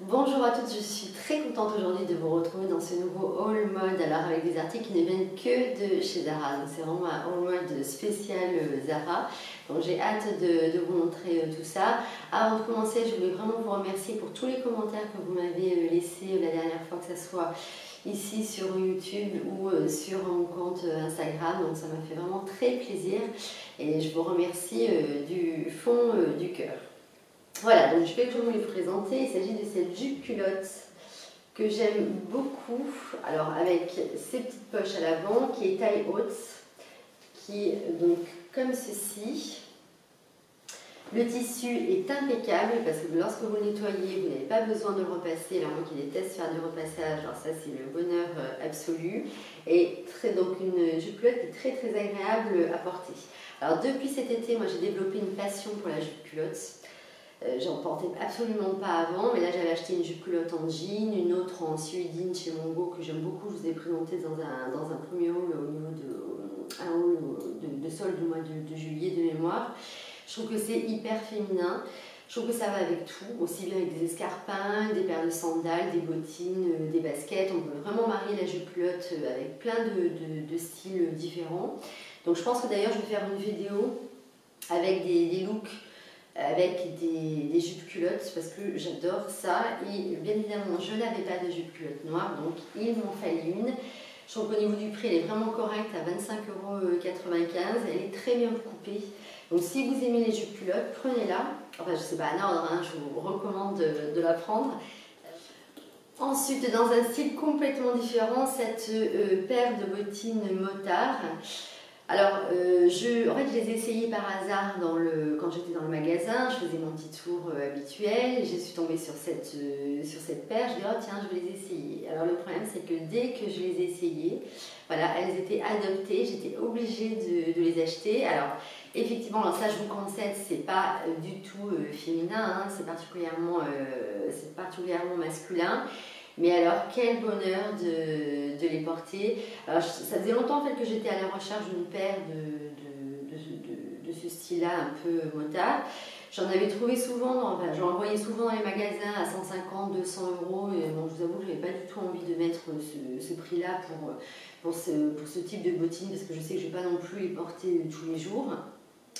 Bonjour à toutes, je suis très contente aujourd'hui de vous retrouver dans ce nouveau haul mode, alors avec des articles qui ne viennent que de chez Zara. Donc c'est vraiment un haul mode spécial Zara. Donc j'ai hâte de vous montrer tout ça. Avant de commencer, je voulais vraiment vous remercier pour tous les commentaires que vous m'avez laissés la dernière fois, que ce soit ici sur YouTube ou sur mon compte Instagram. Donc ça m'a fait vraiment très plaisir et je vous remercie du fond du cœur. Voilà, donc je vais vous les présenter. Il s'agit de cette jupe culotte que j'aime beaucoup. Alors avec ces petites poches à l'avant qui est taille haute, qui est donc comme ceci. Le tissu est impeccable parce que lorsque vous le nettoyez, vous n'avez pas besoin de le repasser. Alors moi qui déteste faire du repassage, alors ça c'est le bonheur absolu. Et donc une jupe culotte qui est très agréable à porter. Alors depuis cet été, moi j'ai développé une passion pour la jupe culotte. J'en portais absolument pas avant, mais là j'avais acheté une jupe culotte en jean, une autre en suédine chez Mongo que j'aime beaucoup. Je vous ai présenté dans un premier haul au niveau de solde du mois de juillet de mémoire. Je trouve que c'est hyper féminin. Je trouve que ça va avec tout, aussi bien avec des escarpins, des paires de sandales, des bottines, des baskets. On peut vraiment marier la jupe culotte avec plein de styles différents. Donc je pense que d'ailleurs je vais faire une vidéo avec des looks avec des jupes culottes parce que j'adore ça. Et bien évidemment je n'avais pas de jupe culotte noire, donc il m'en fallait une. Je trouve qu'au niveau du prix elle est vraiment correcte à 25,95 €. Elle est très bien coupée, donc si vous aimez les jupes culottes, prenez-la. Enfin je sais pas un ordre, hein, je vous recommande de la prendre. Ensuite, dans un style complètement différent, cette paire de bottines motard. Alors, en fait, je les ai essayées par hasard quand j'étais dans le magasin. Je faisais mon petit tour habituel. Je suis tombée sur cette paire. Je dis, oh tiens, je vais les essayer. Alors, le problème, c'est que dès que je les ai essayées, voilà, elles étaient adoptées. J'étais obligée de les acheter. Alors, effectivement, alors ça, je vous concède, c'est pas du tout féminin, hein, c'est particulièrement masculin. Mais alors, quel bonheur de les porter. Alors, ça faisait longtemps en fait, que j'étais à la recherche d'une paire de ce style-là, un peu motard. J'en avais trouvé souvent, j'en voyais souvent dans les magasins à 150, 200 €. Et bon, je vous avoue que je n'avais pas du tout envie de mettre ce prix-là pour ce type de bottines, parce que je sais que je ne vais pas non plus les porter tous les jours.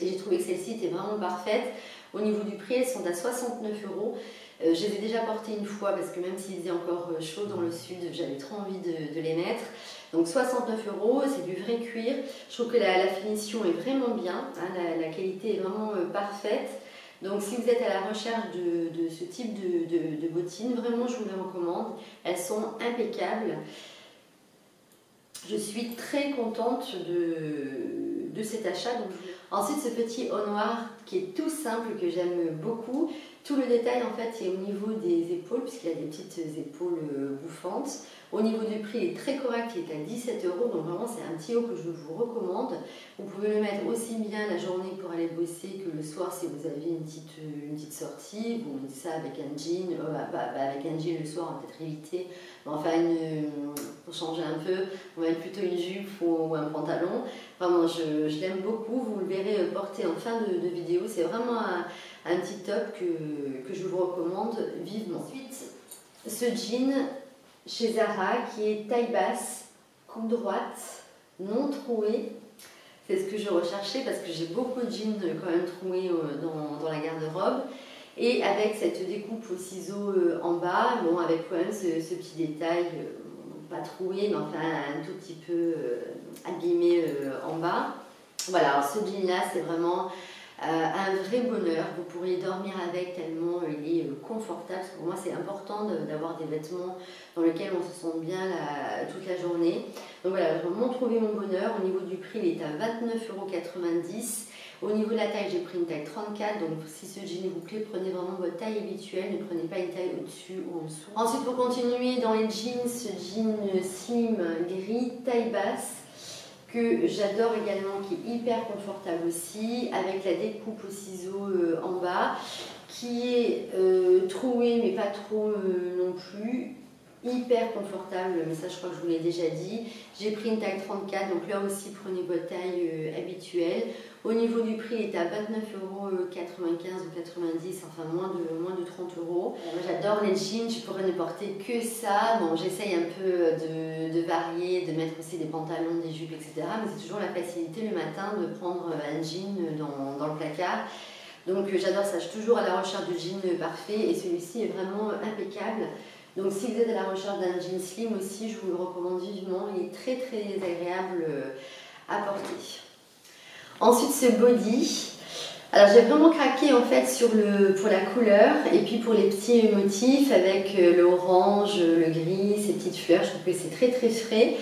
Et j'ai trouvé que celle-ci était vraiment parfaite. Au niveau du prix, elles sont à 69 €. Je les ai déjà portées une fois parce que même s'il faisait encore chaud dans le sud, j'avais trop envie de les mettre. Donc 69 €, c'est du vrai cuir. Je trouve que la finition est vraiment bien, hein, la qualité est vraiment parfaite. Donc si vous êtes à la recherche de ce type de bottines, vraiment je vous les recommande. Elles sont impeccables. Je suis très contente de cet achat. Donc, ensuite, ce petit haut noir qui est tout simple, que j'aime beaucoup. Tout le détail en fait est au niveau des épaules, puisqu'il a des petites épaules bouffantes. Au niveau du prix, il est très correct, il est à 17 €, donc vraiment c'est un petit haut que je vous recommande. Vous pouvez le mettre aussi bien la journée pour aller bosser que le soir si vous avez une petite sortie. Vous mettez ça avec un jean, avec un jean le soir, on va peut-être éviter. Mais enfin, pour changer un peu, on va mettre plutôt une jupe ou un pantalon. Vraiment, je l'aime beaucoup, vous le verrez porter en fin de vidéo. C'est vraiment un petit top que je vous recommande vivement. Ensuite, ce jean chez Zara qui est taille basse, coupe droite, non trouée. C'est ce que je recherchais parce que j'ai beaucoup de jeans quand même troués dans la garde-robe. Et avec cette découpe au ciseau en bas, bon, avec quand même ce petit détail, pas troué, mais enfin un tout petit peu abîmé en bas. Voilà, alors ce jean là c'est vraiment un vrai bonheur. Vous pourriez dormir avec tellement il est confortable, parce que pour moi c'est important d'avoir des vêtements dans lesquels on se sent bien toute la journée. Donc voilà, j'ai vraiment trouvé mon bonheur. Au niveau du prix, il est à 29,90 €. Au niveau de la taille, j'ai pris une taille 34, donc si ce jean vous plaît, prenez vraiment votre taille habituelle, ne prenez pas une taille au-dessus ou en dessous. Ensuite, pour continuer dans les jeans, ce jean slim gris taille basse, que j'adore également, qui est hyper confortable aussi, avec la découpe au ciseau en bas, qui est trouée mais pas trop non plus. hyper confortable, mais ça je crois que je vous l'ai déjà dit. J'ai pris une taille 34, donc là aussi prenez votre taille habituelle. Au niveau du prix, il est à 29,95 € ou 90, enfin moins de 30 €. Moi j'adore les jeans, je pourrais ne porter que ça. Bon, j'essaye un peu de varier, de mettre aussi des pantalons, des jupes, etc. Mais c'est toujours la facilité le matin de prendre un jean dans le placard. Donc j'adore ça, je suis toujours à la recherche du jean parfait et celui-ci est vraiment impeccable. Donc si vous êtes à la recherche d'un jean slim aussi, je vous le recommande vivement, il est très très agréable à porter. Ensuite ce body, alors j'ai vraiment craqué en fait pour la couleur et puis pour les petits motifs avec le orange, le gris, ces petites fleurs, je trouve que c'est très très frais.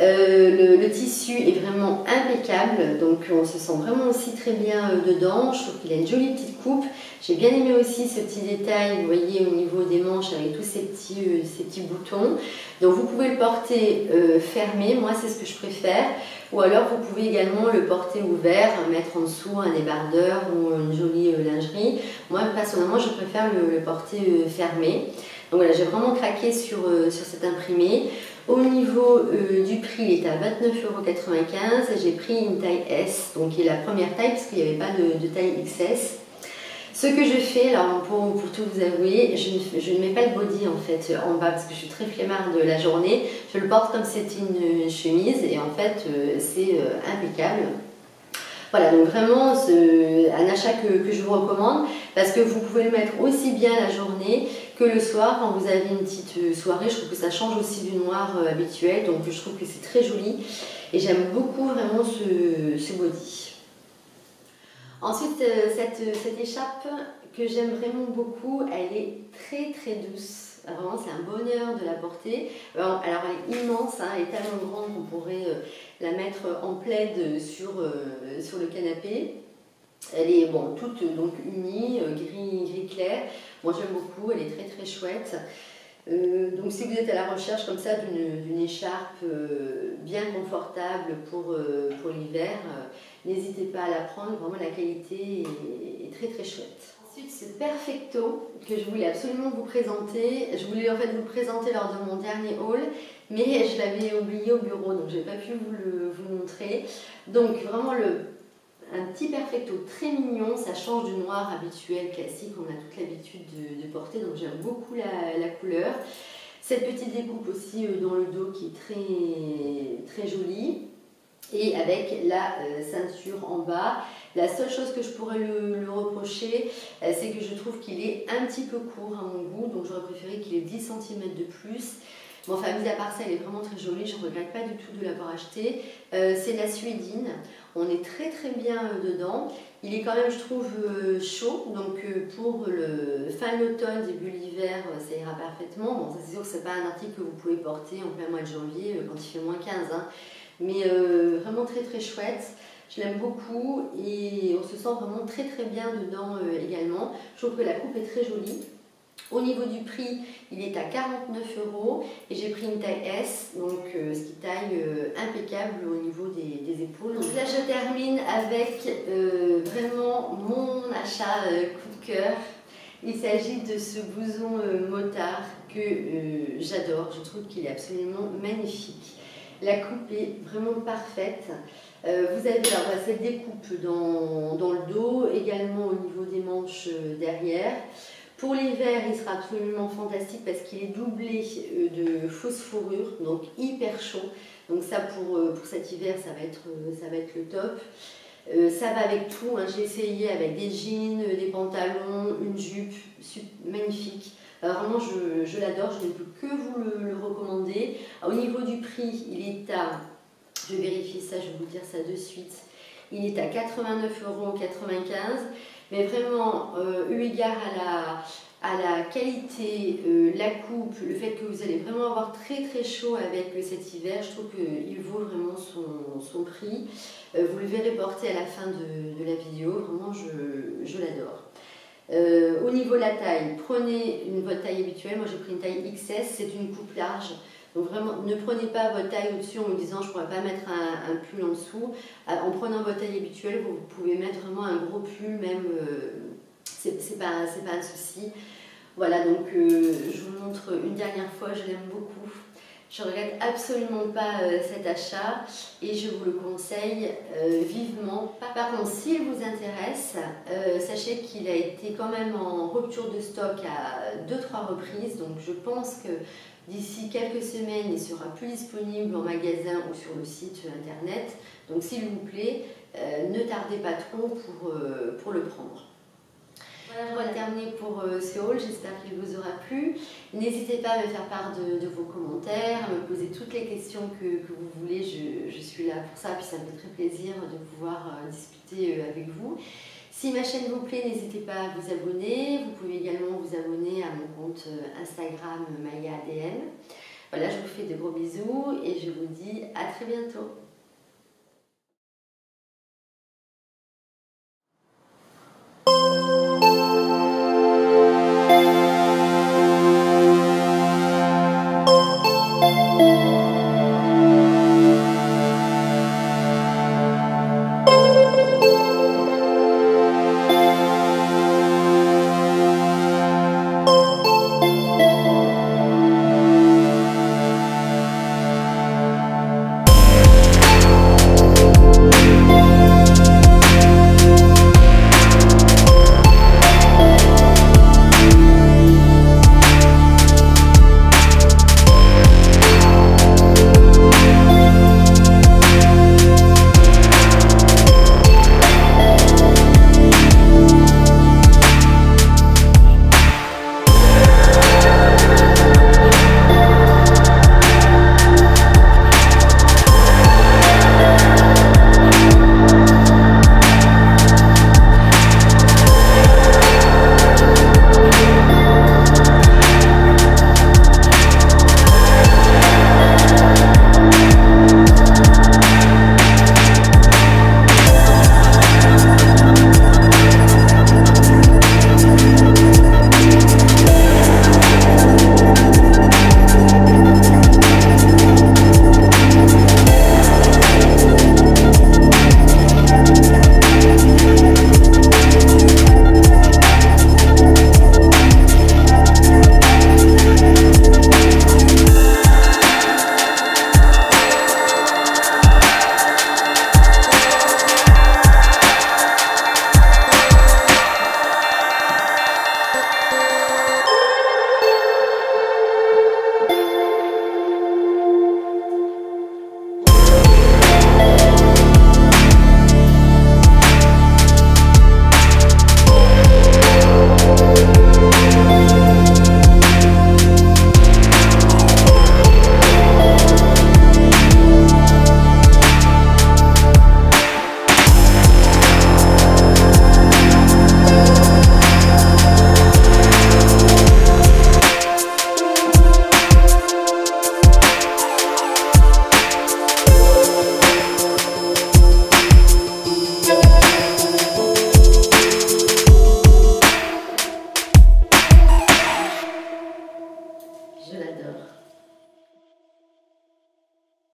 Le tissu est vraiment impeccable, donc on se sent vraiment aussi très bien dedans. Je trouve qu'il a une jolie petite coupe. J'ai bien aimé aussi ce petit détail, vous voyez, au niveau des manches avec tous ces petits boutons. Donc vous pouvez le porter fermé, moi c'est ce que je préfère. Ou alors vous pouvez également le porter ouvert, mettre en dessous un débardeur ou une jolie lingerie. Moi personnellement je préfère le porter fermé. Donc voilà, j'ai vraiment craqué sur cet imprimé. Au niveau du prix, il est à 29,95 € et j'ai pris une taille S, donc qui est la première taille parce qu'il n'y avait pas de taille XS. Ce que je fais, alors pour tout vous avouer, je ne mets pas le body en fait en bas parce que je suis très flemmarde de la journée. Je le porte comme si c'était une chemise et en fait c'est impeccable. Voilà, donc vraiment un achat que je vous recommande parce que vous pouvez le mettre aussi bien la journée que le soir quand vous avez une petite soirée. Je trouve que ça change aussi du noir habituel, donc je trouve que c'est très joli et j'aime beaucoup vraiment ce body. Ensuite, cette écharpe que j'aime vraiment beaucoup, elle est très très douce. Vraiment, c'est un bonheur de la porter. Alors elle est immense, hein, elle est tellement grande qu'on pourrait la mettre en plaid sur le canapé. Elle est bon, toute donc unie, gris clair. Moi j'aime beaucoup, elle est très très chouette. Donc si vous êtes à la recherche comme ça d'une écharpe bien confortable pour l'hiver, n'hésitez pas à la prendre, vraiment la qualité est très très chouette. Ensuite ce Perfecto que je voulais absolument vous présenter, je voulais en fait vous le présenter lors de mon dernier haul, mais je l'avais oublié au bureau donc je n'ai pas pu vous le montrer. Donc vraiment un petit Perfecto très mignon, ça change du noir habituel, classique, on a toute l'habitude de porter, donc j'aime beaucoup la couleur. Cette petite découpe aussi dans le dos qui est très, très jolie. Et avec la ceinture en bas. La seule chose que je pourrais le reprocher, c'est que je trouve qu'il est un petit peu court à mon goût, donc j'aurais préféré qu'il ait 10 cm de plus. Bon, enfin, mis à part ça, elle est vraiment très jolie, je ne regrette pas du tout de l'avoir acheté. C'est la suédine, on est très très bien dedans. Il est quand même, je trouve, chaud, donc pour le fin de l'automne, début de l'hiver, ça ira parfaitement. Bon, c'est sûr que ce n'est pas un article que vous pouvez porter en plein mois de janvier, quand il fait moins 15, hein. Mais vraiment très très chouette. Je l'aime beaucoup et on se sent vraiment très très bien dedans également. Je trouve que la coupe est très jolie. Au niveau du prix, il est à 49 € et j'ai pris une taille S, donc ce qui taille impeccable au niveau des épaules. Donc là je termine avec vraiment mon achat coup de cœur. Il s'agit de ce blouson motard que j'adore, je trouve qu'il est absolument magnifique. La coupe est vraiment parfaite. Vous avez cette découpe dans le dos, également au niveau des manches derrière. Pour l'hiver, il sera absolument fantastique parce qu'il est doublé de fausse fourrure, donc hyper chaud. Donc ça, pour cet hiver, ça va être le top. Ça va avec tout, hein. J'ai essayé avec des jeans, des pantalons, une jupe, magnifique. Vraiment, je l'adore, je ne peux que vous le recommander. Au niveau du prix, il est à, je vais vérifier ça, je vais vous dire ça de suite, il est à 89,95 €, mais vraiment, eu égard à la qualité, la coupe, le fait que vous allez vraiment avoir très très chaud avec cet hiver, je trouve qu'il vaut vraiment son prix. Vous le verrez porter à la fin de la vidéo, vraiment je l'adore. Au niveau de la taille, prenez votre taille habituelle, moi j'ai pris une taille XS, c'est une coupe large. Donc vraiment, ne prenez pas votre taille au-dessus en me disant je ne pourrais pas mettre un pull en dessous. En prenant votre taille habituelle, vous pouvez mettre vraiment un gros pull, même, c'est pas un souci. Voilà, donc je vous le montre une dernière fois, je l'aime beaucoup. Je ne regrette absolument pas cet achat et je vous le conseille vivement. Par contre, s'il vous intéresse, sachez qu'il a été quand même en rupture de stock à 2-3 reprises. Donc je pense que d'ici quelques semaines, il sera plus disponible en magasin ou sur le site internet. Donc s'il vous plaît, ne tardez pas trop pour le prendre. Voilà, on va terminer pour ce haul, j'espère qu'il vous aura plu. N'hésitez pas à me faire part de vos commentaires, à me poser toutes les questions que vous voulez, je suis là pour ça, puis ça me fait très plaisir de pouvoir discuter avec vous. Si ma chaîne vous plaît, n'hésitez pas à vous abonner, vous pouvez également vous abonner à mon compte Instagram MayaADN. Voilà, je vous fais de gros bisous et je vous dis à très bientôt.